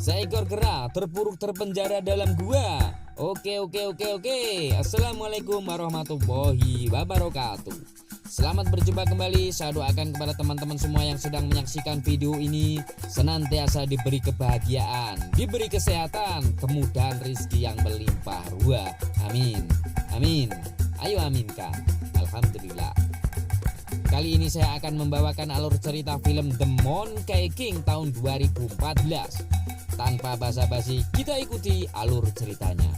Seekor kera terpuruk terpenjara dalam gua. Oke. Assalamualaikum warahmatullahi wabarakatuh. Selamat berjumpa kembali. Saya doakan kepada teman-teman semua yang sedang menyaksikan video ini senantiasa diberi kebahagiaan, diberi kesehatan, kemudahan rezeki yang melimpah ruah. Amin. Ayo aminkan. Alhamdulillah. Kali ini saya akan membawakan alur cerita film The Monkey King tahun 2014. Tanpa basa-basi, kita ikuti alur ceritanya.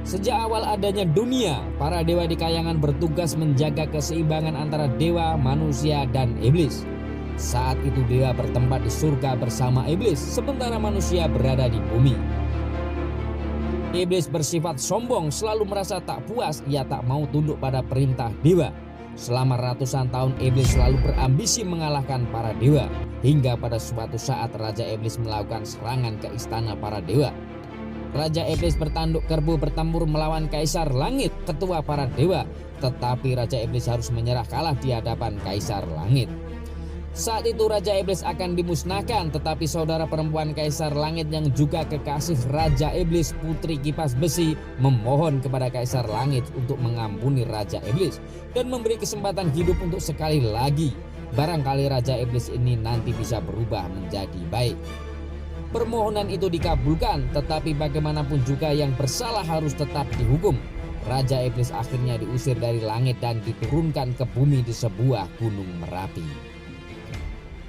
Sejak awal adanya dunia, para dewa di kayangan bertugas menjaga keseimbangan antara dewa, manusia, dan iblis. Saat itu dewa bertempat di surga bersama iblis, sementara manusia berada di bumi. Iblis bersifat sombong, selalu merasa tak puas, ia tak mau tunduk pada perintah dewa. Selama ratusan tahun iblis selalu berambisi mengalahkan para dewa, hingga pada suatu saat Raja Iblis melakukan serangan ke istana para dewa. Raja Iblis bertanduk kerbau bertempur melawan Kaisar Langit, ketua para dewa, tetapi Raja Iblis harus menyerah kalah di hadapan Kaisar Langit. Saat itu Raja Iblis akan dimusnahkan, tetapi saudara perempuan Kaisar Langit yang juga kekasih Raja Iblis, Putri Kipas Besi, memohon kepada Kaisar Langit untuk mengampuni Raja Iblis dan memberi kesempatan hidup untuk sekali lagi. Barangkali Raja Iblis ini nanti bisa berubah menjadi baik. Permohonan itu dikabulkan, tetapi bagaimanapun juga yang bersalah harus tetap dihukum. Raja Iblis akhirnya diusir dari langit dan diturunkan ke bumi di sebuah gunung Merapi.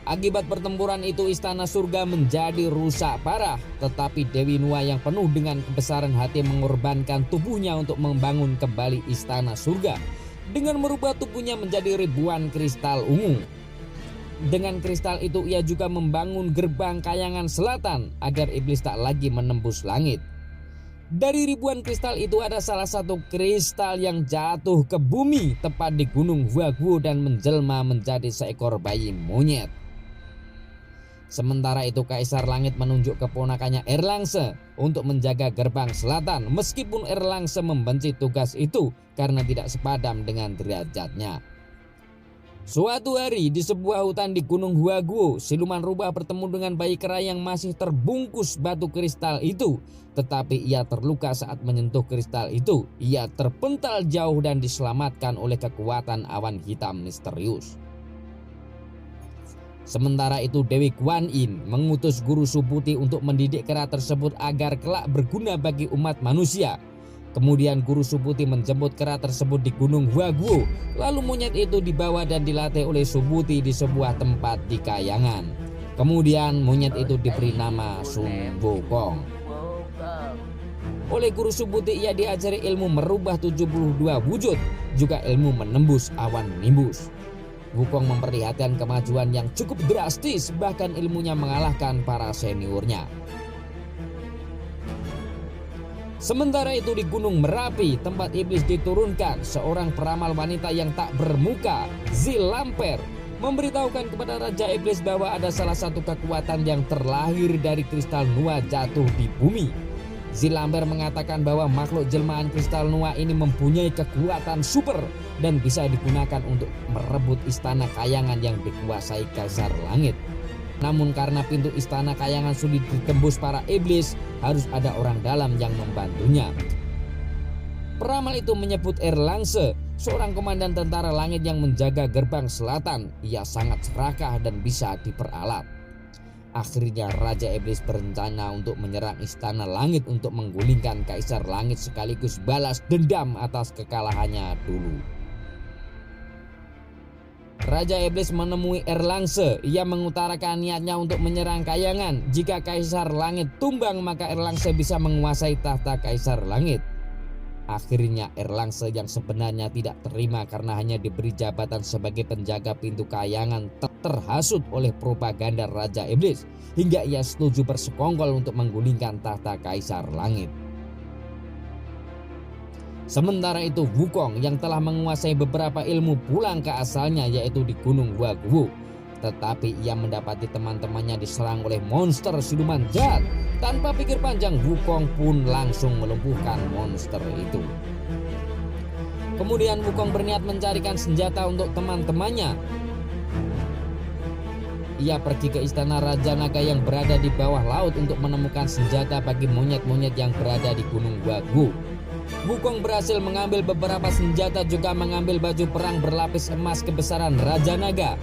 Akibat pertempuran itu istana surga menjadi rusak parah, tetapi Dewi Nuwa yang penuh dengan kebesaran hati mengorbankan tubuhnya untuk membangun kembali istana surga dengan merubah tubuhnya menjadi ribuan kristal ungu. Dengan kristal itu ia juga membangun gerbang kayangan selatan agar iblis tak lagi menembus langit. Dari ribuan kristal itu ada salah satu kristal yang jatuh ke bumi tepat di gunung Huaguo dan menjelma menjadi seekor bayi monyet. Sementara itu Kaisar Langit menunjuk keponakannya Erlangse untuk menjaga gerbang selatan, meskipun Erlangse membenci tugas itu karena tidak sepadam dengan derajatnya. Suatu hari di sebuah hutan di Gunung Huaguo, siluman rubah bertemu dengan bayi kera yang masih terbungkus batu kristal itu. Tetapi ia terluka saat menyentuh kristal itu. Ia terpental jauh dan diselamatkan oleh kekuatan awan hitam misterius. Sementara itu Dewi Kuan Yin mengutus guru Subhuti untuk mendidik kera tersebut agar kelak berguna bagi umat manusia. Kemudian guru Subhuti menjemput kera tersebut di Gunung Huaguo. Lalu monyet itu dibawa dan dilatih oleh Subhuti di sebuah tempat di kayangan. Kemudian monyet itu diberi nama Sun Wukong. Oleh guru Subhuti ia diajari ilmu merubah 72 wujud, juga ilmu menembus awan nimbus. Wukong memperlihatkan kemajuan yang cukup drastis, bahkan ilmunya mengalahkan para seniornya. Sementara itu di Gunung Merapi, tempat iblis diturunkan, seorang peramal wanita yang tak bermuka, Zilamper, memberitahukan kepada Raja Iblis bahwa ada salah satu kekuatan yang terlahir dari kristal Nuwa jatuh di bumi. Zilamper mengatakan bahwa makhluk jelmaan kristal Nuwa ini mempunyai kekuatan super dan bisa digunakan untuk merebut istana kayangan yang dikuasai Kaisar Langit. Namun karena pintu istana kayangan sulit ditembus para iblis, harus ada orang dalam yang membantunya. Peramal itu menyebut Erlangse, seorang komandan tentara langit yang menjaga gerbang selatan. Ia sangat serakah dan bisa diperalat. Akhirnya Raja Iblis berencana untuk menyerang istana langit untuk menggulingkan Kaisar Langit sekaligus balas dendam atas kekalahannya dulu. Raja Iblis menemui Erlangse. Ia mengutarakan niatnya untuk menyerang kayangan. Jika Kaisar Langit tumbang, maka Erlangse bisa menguasai tahta Kaisar Langit. Akhirnya Erlangse yang sebenarnya tidak terima karena hanya diberi jabatan sebagai penjaga pintu kayangan terhasut oleh propaganda Raja Iblis, hingga ia setuju bersekongkol untuk menggulingkan tahta Kaisar Langit. Sementara itu Wukong yang telah menguasai beberapa ilmu pulang ke asalnya, yaitu di Gunung Huaguo. Tetapi ia mendapati teman-temannya diserang oleh monster siluman jahat. Tanpa pikir panjang, Wukong pun langsung melumpuhkan monster itu. Kemudian Wukong berniat mencarikan senjata untuk teman-temannya. ia pergi ke istana Raja Naga yang berada di bawah laut untuk menemukan senjata bagi monyet-monyet yang berada di Gunung Wagu. Wukong berhasil mengambil beberapa senjata, juga mengambil baju perang berlapis emas kebesaran Raja Naga.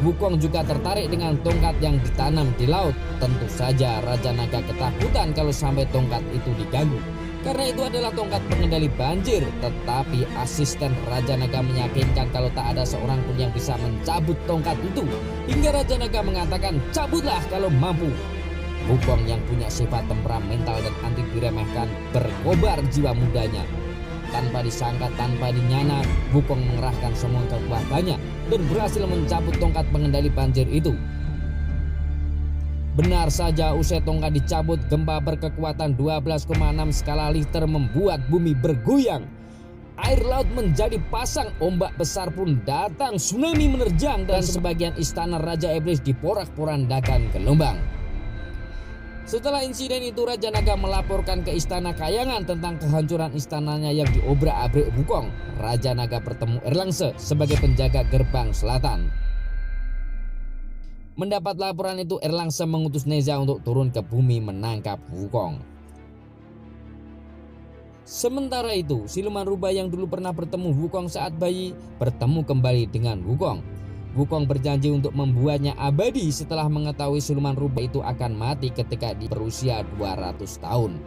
Wukong juga tertarik dengan tongkat yang ditanam di laut. Tentu saja Raja Naga ketakutan kalau sampai tongkat itu diganggu, karena itu adalah tongkat pengendali banjir. Tetapi asisten Raja Naga meyakinkan kalau tak ada seorang pun yang bisa mencabut tongkat itu, hingga Raja Naga mengatakan, cabutlah kalau mampu. Wukong yang punya sifat temperamental dan anti diremehkan berkobar jiwa mudanya. Tanpa disangka, tanpa dinyana, Wukong mengerahkan semua kekuatannya dan berhasil mencabut tongkat pengendali banjir itu. Benar saja, usai tongkat dicabut, gempa berkekuatan 12,6 skala Richter membuat bumi bergoyang. Air laut menjadi pasang, ombak besar pun datang, tsunami menerjang, dan sebagian istana Raja Iblis diporak-porandakan gelombang. Setelah insiden itu, Raja Naga melaporkan ke Istana Kayangan tentang kehancuran istananya yang diobrak-abrik Wukong. Raja Naga bertemu Erlangse sebagai penjaga gerbang selatan. Mendapat laporan itu, Erlangse mengutus Neza untuk turun ke bumi menangkap Wukong. Sementara itu, siluman rubah yang dulu pernah bertemu Wukong saat bayi bertemu kembali dengan Wukong. Wukong berjanji untuk membuatnya abadi setelah mengetahui siluman rubah itu akan mati ketika berusia 200 tahun.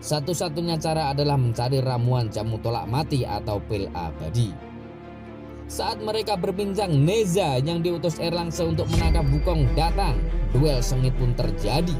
Satu-satunya cara adalah mencari ramuan jamu tolak mati atau pil abadi. Saat mereka berbincang, Neza yang diutus Erlangse untuk menangkap Wukong datang. Duel sengit pun terjadi.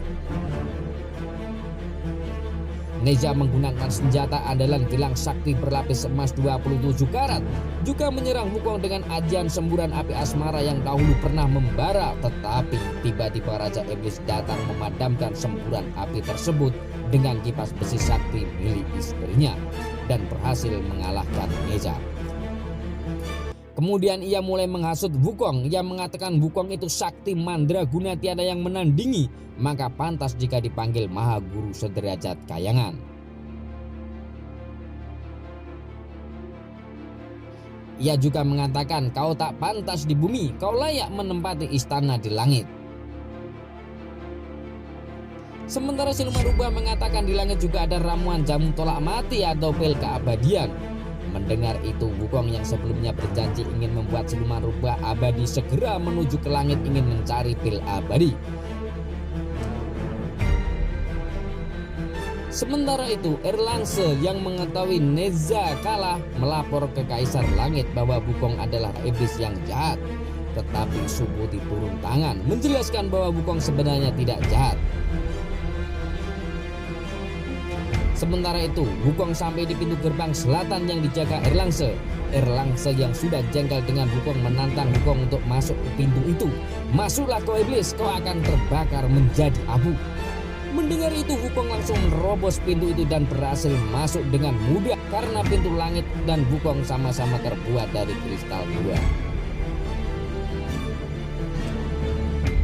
Neza menggunakan senjata andalan gelang sakti berlapis emas 27 karat, juga menyerang Wukong dengan ajian semburan api asmara yang dahulu pernah membara. Tetapi tiba-tiba Raja Iblis datang memadamkan semburan api tersebut dengan kipas besi sakti milik istrinya dan berhasil mengalahkan Neza. Kemudian ia mulai menghasut Wukong. Ia mengatakan Wukong itu sakti mandraguna tiada yang menandingi, maka pantas jika dipanggil Maha Guru sederajat Kayangan. Ia juga mengatakan, kau tak pantas di bumi, kau layak menempati istana di langit. Sementara siluman rubah mengatakan di langit juga ada ramuan jamu tolak mati atau pil keabadian. Mendengar itu, Wukong yang sebelumnya berjanji ingin membuat siluman rubah abadi segera menuju ke langit ingin mencari pil abadi. Sementara itu, Erlangse yang mengetahui Neza kalah melapor ke Kaisar Langit bahwa Wukong adalah iblis yang jahat. Tetapi Subhuti turun tangan menjelaskan bahwa Wukong sebenarnya tidak jahat. Sementara itu, Wukong sampai di pintu gerbang selatan yang dijaga Erlangse. Erlangse yang sudah jengkel dengan Wukong menantang Wukong untuk masuk ke pintu itu. Masuklah kau iblis, kau akan terbakar menjadi abu. Mendengar itu, Wukong langsung menerobos pintu itu dan berhasil masuk dengan mudah karena pintu langit dan Wukong sama-sama terbuat dari kristal gua.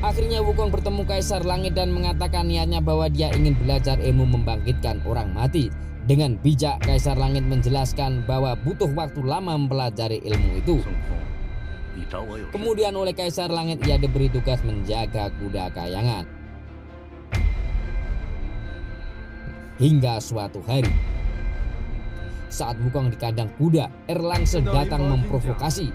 Akhirnya Wukong bertemu Kaisar Langit dan mengatakan niatnya bahwa dia ingin belajar ilmu membangkitkan orang mati. Dengan bijak, Kaisar Langit menjelaskan bahwa butuh waktu lama mempelajari ilmu itu. Kemudian oleh Kaisar Langit ia diberi tugas menjaga kuda Kayangan. Hingga suatu hari, saat Wukong di kandang kuda, Erlangse datang memprovokasi.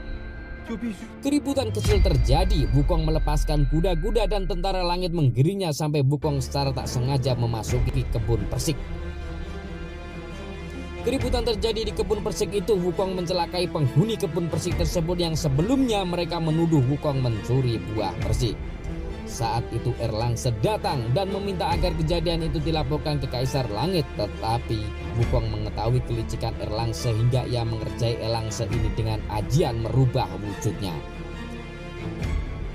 Keributan kecil terjadi. Wukong melepaskan kuda-kuda dan tentara langit menggiringnya sampai Wukong secara tak sengaja memasuki kebun persik. Keributan terjadi di kebun persik itu. Wukong mencelakai penghuni kebun persik tersebut yang sebelumnya mereka menuduh Wukong mencuri buah persik. Saat itu Erlangse datang dan meminta agar kejadian itu dilaporkan ke Kaisar Langit. Tetapi Wukong mengetahui kelicikan Erlangse hingga ia mengerjai Erlangse ini dengan ajian merubah wujudnya.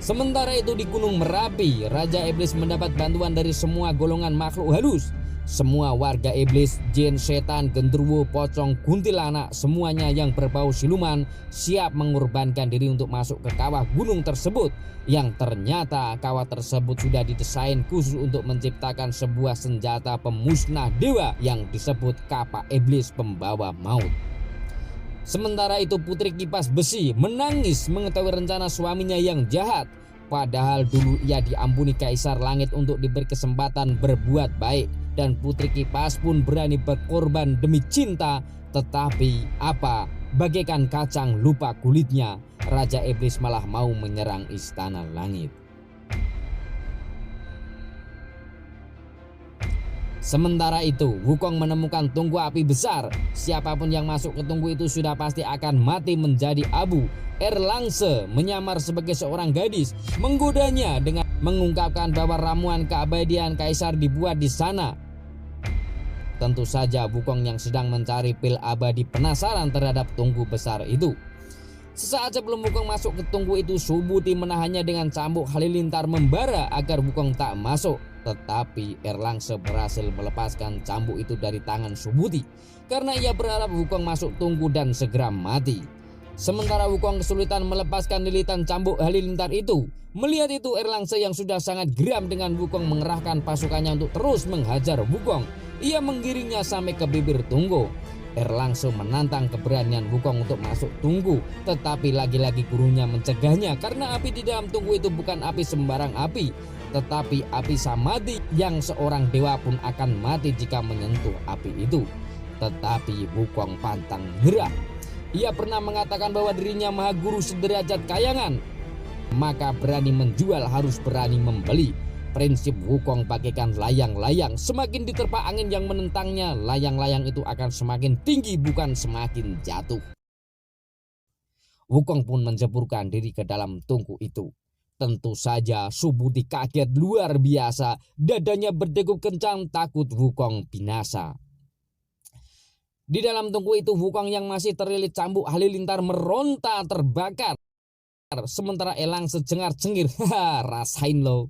Sementara itu di Gunung Merapi, Raja Iblis mendapat bantuan dari semua golongan makhluk halus. Semua warga iblis, jin, setan, genderuwo, pocong, kuntilanak, semuanya yang berbau siluman siap mengorbankan diri untuk masuk ke kawah gunung tersebut, yang ternyata kawah tersebut sudah didesain khusus untuk menciptakan sebuah senjata pemusnah dewa yang disebut kapak iblis pembawa maut. Sementara itu Putri Kipas Besi menangis mengetahui rencana suaminya yang jahat. Padahal dulu ia diampuni Kaisar Langit untuk diberi kesempatan berbuat baik, dan Putri Kipas pun berani berkorban demi cinta. Tetapi apa? Bagaikan kacang lupa kulitnya, Raja Iblis malah mau menyerang Istana Langit. Sementara itu, Wukong menemukan tungku api besar. Siapapun yang masuk ke tungku itu sudah pasti akan mati menjadi abu. Erlangse menyamar sebagai seorang gadis, menggodanya dengan mengungkapkan bahwa ramuan keabadian Kaisar dibuat di sana. Tentu saja Wukong yang sedang mencari pil abadi penasaran terhadap tungku besar itu. Sesaat sebelum Wukong masuk ke tungku itu, Subhuti menahannya dengan cambuk halilintar membara agar Wukong tak masuk. Tetapi Erlangse berhasil melepaskan cambuk itu dari tangan Subhuti karena ia berharap Wukong masuk tungku dan segera mati. Sementara Wukong kesulitan melepaskan lilitan cambuk halilintar itu. Melihat itu, Erlangse yang sudah sangat geram dengan Wukong mengerahkan pasukannya untuk terus menghajar Wukong. Ia menggiringnya sampai ke bibir tunggu. Erlangse menantang keberanian Wukong untuk masuk tunggu, tetapi lagi-lagi gurunya mencegahnya karena api di dalam tunggu itu bukan api sembarang api, tetapi api samadhi yang seorang dewa pun akan mati jika menyentuh api itu. Tetapi Wukong pantang menyerah. Ia pernah mengatakan bahwa dirinya maha guru sederajat kayangan, maka berani menjual harus berani membeli. Prinsip Wukong bagaikan layang-layang, semakin diterpa angin yang menentangnya, layang-layang itu akan semakin tinggi bukan semakin jatuh. Wukong pun menjeburkan diri ke dalam tungku itu. Tentu saja Subhuti kaget luar biasa, dadanya berdegup kencang takut Wukong binasa. Di dalam tungku itu Wukong yang masih terlilit cambuk halilintar meronta terbakar. Sementara Elang sejengar-jengir, rasain lo.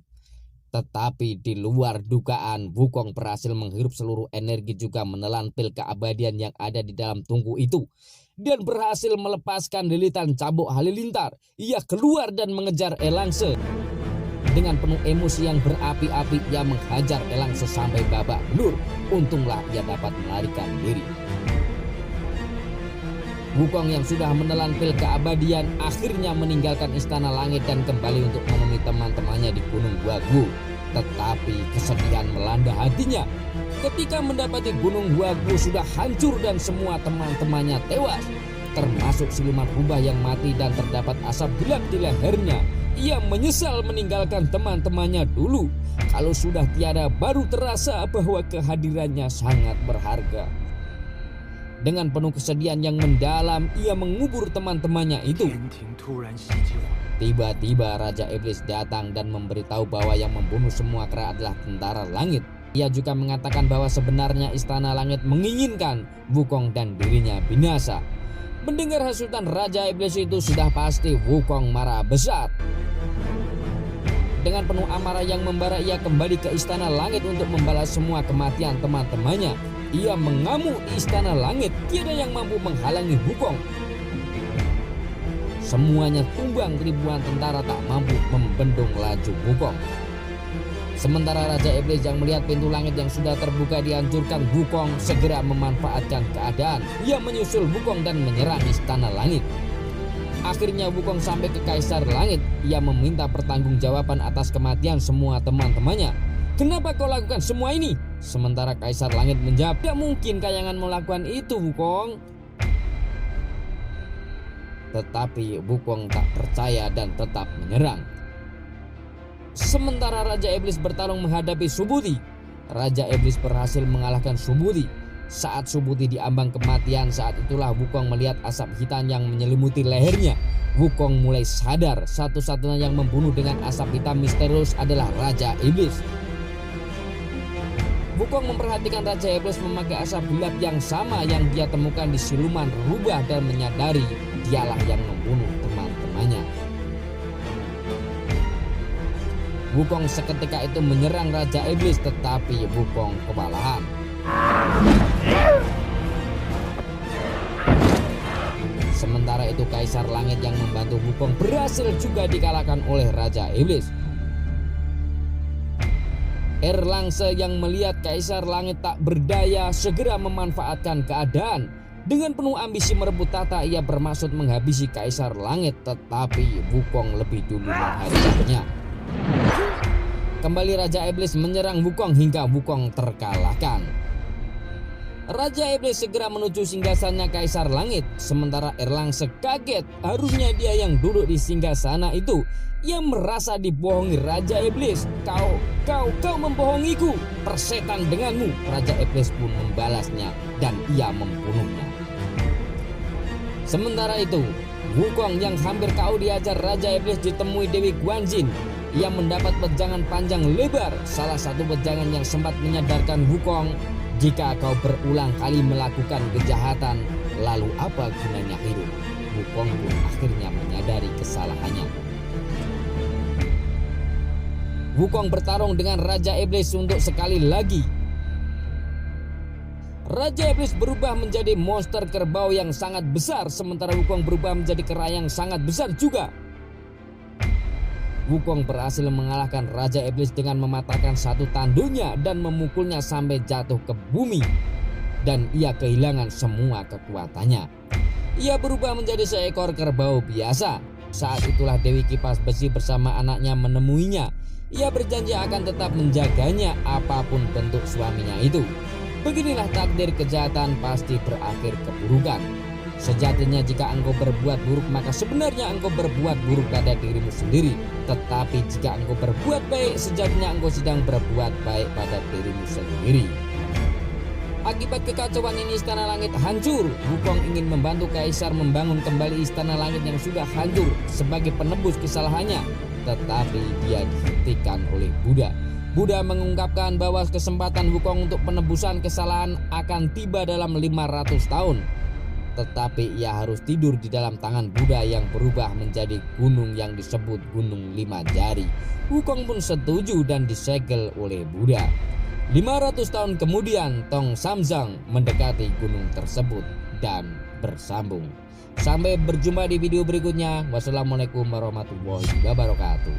Tetapi di luar dugaan, Wukong berhasil menghirup seluruh energi juga menelan pil keabadian yang ada di dalam tungku itu. Dan berhasil melepaskan lilitan cambuk halilintar. Ia keluar dan mengejar Erlangse. Dengan penuh emosi yang berapi-api, ia menghajar Erlangse sampai babak belur. Untunglah ia dapat melarikan diri. Wukong yang sudah menelan pil keabadian akhirnya meninggalkan Istana Langit dan kembali untuk menemui teman-temannya di Gunung Huagu. Tetapi kesedihan melanda hatinya ketika mendapati Gunung Huagu sudah hancur dan semua teman-temannya tewas, termasuk siluman rubah yang mati dan terdapat asap gelap di lehernya. Ia menyesal meninggalkan teman-temannya dulu. Kalau sudah tiada, baru terasa bahwa kehadirannya sangat berharga. Dengan penuh kesedihan yang mendalam, ia mengubur teman-temannya itu. Tiba-tiba Raja Iblis datang dan memberitahu bahwa yang membunuh semua kera adalah tentara langit. Ia juga mengatakan bahwa sebenarnya Istana Langit menginginkan Wukong dan dirinya binasa. Mendengar hasutan Raja Iblis itu, sudah pasti Wukong marah besar. Dengan penuh amarah yang membara, ia kembali ke Istana Langit untuk membalas semua kematian teman-temannya. Ia mengamuk di Istana Langit, tiada yang mampu menghalangi Wukong. Semuanya tumbang, ribuan tentara tak mampu membendung laju Wukong. Sementara Raja Iblis yang melihat pintu langit yang sudah terbuka dihancurkan, Wukong segera memanfaatkan keadaan. Ia menyusul Wukong dan menyerang Istana Langit. Akhirnya Wukong sampai ke Kaisar Langit. Ia meminta pertanggungjawaban atas kematian semua teman-temannya. Kenapa kau lakukan semua ini? Sementara Kaisar Langit menjawab, tidak mungkin kayangan melakukan itu, Wukong. Tetapi Wukong tak percaya dan tetap menyerang. Sementara Raja Iblis bertarung menghadapi Subhuti. Raja Iblis berhasil mengalahkan Subhuti. Saat Subhuti diambang kematian, saat itulah Wukong melihat asap hitam yang menyelimuti lehernya. Wukong mulai sadar, satu-satunya yang membunuh dengan asap hitam misterius adalah Raja Iblis. Wukong memperhatikan Raja Iblis memakai asap gelap yang sama yang dia temukan di siluman rubah dan menyadari dialah yang membunuh teman-temannya. Wukong seketika itu menyerang Raja Iblis, tetapi Wukong kewalahan. Sementara itu Kaisar Langit yang membantu Wukong berhasil juga dikalahkan oleh Raja Iblis. Erlangse yang melihat Kaisar Langit tak berdaya segera memanfaatkan keadaan. Dengan penuh ambisi merebut tahta, ia bermaksud menghabisi Kaisar Langit, tetapi Wukong lebih dulu menghadirkannya. Kembali Raja Iblis menyerang Wukong hingga Wukong terkalahkan. Raja Iblis segera menuju singgasana Kaisar Langit, sementara Erlangse kaget. Harusnya dia yang duduk di singgasana itu. Ia merasa dibohongi Raja Iblis. Kau membohongiku, persetan denganmu. Raja Iblis pun membalasnya dan ia membunuhnya. Sementara itu, Wukong yang hampir KO diajar Raja Iblis ditemui Dewi Guanjin. Ia mendapat wejangan panjang lebar. Salah satu wejangan yang sempat menyadarkan Wukong, jika kau berulang kali melakukan kejahatan, lalu apa gunanya hidup? Wukong pun akhirnya menyadari kesalahannya. Wukong bertarung dengan Raja Iblis untuk sekali lagi. Raja Iblis berubah menjadi monster kerbau yang sangat besar, sementara Wukong berubah menjadi kera yang sangat besar juga. Wukong berhasil mengalahkan Raja Iblis dengan mematahkan satu tanduknya dan memukulnya sampai jatuh ke bumi. Dan ia kehilangan semua kekuatannya. Ia berubah menjadi seekor kerbau biasa. Saat itulah Dewi Kipas Besi bersama anaknya menemuinya. Ia berjanji akan tetap menjaganya apapun bentuk suaminya itu. Beginilah takdir, kejahatan pasti berakhir keburukan. Sejatinya jika engkau berbuat buruk, maka sebenarnya engkau berbuat buruk pada dirimu sendiri. Tetapi jika engkau berbuat baik, sejatinya engkau sedang berbuat baik pada dirimu sendiri. Akibat kekacauan ini Istana Langit hancur. Wukong ingin membantu Kaisar membangun kembali Istana Langit yang sudah hancur sebagai penebus kesalahannya. Tetapi dia dihentikan oleh Buddha. Buddha mengungkapkan bahwa kesempatan Wukong untuk penebusan kesalahan akan tiba dalam 500 tahun. Tetapi ia harus tidur di dalam tangan Buddha yang berubah menjadi gunung yang disebut Gunung Lima Jari. Wukong pun setuju dan disegel oleh Buddha. 500 tahun kemudian Tong Samzang mendekati gunung tersebut dan bersambung. Sampai berjumpa di video berikutnya. Wassalamualaikum warahmatullahi wabarakatuh.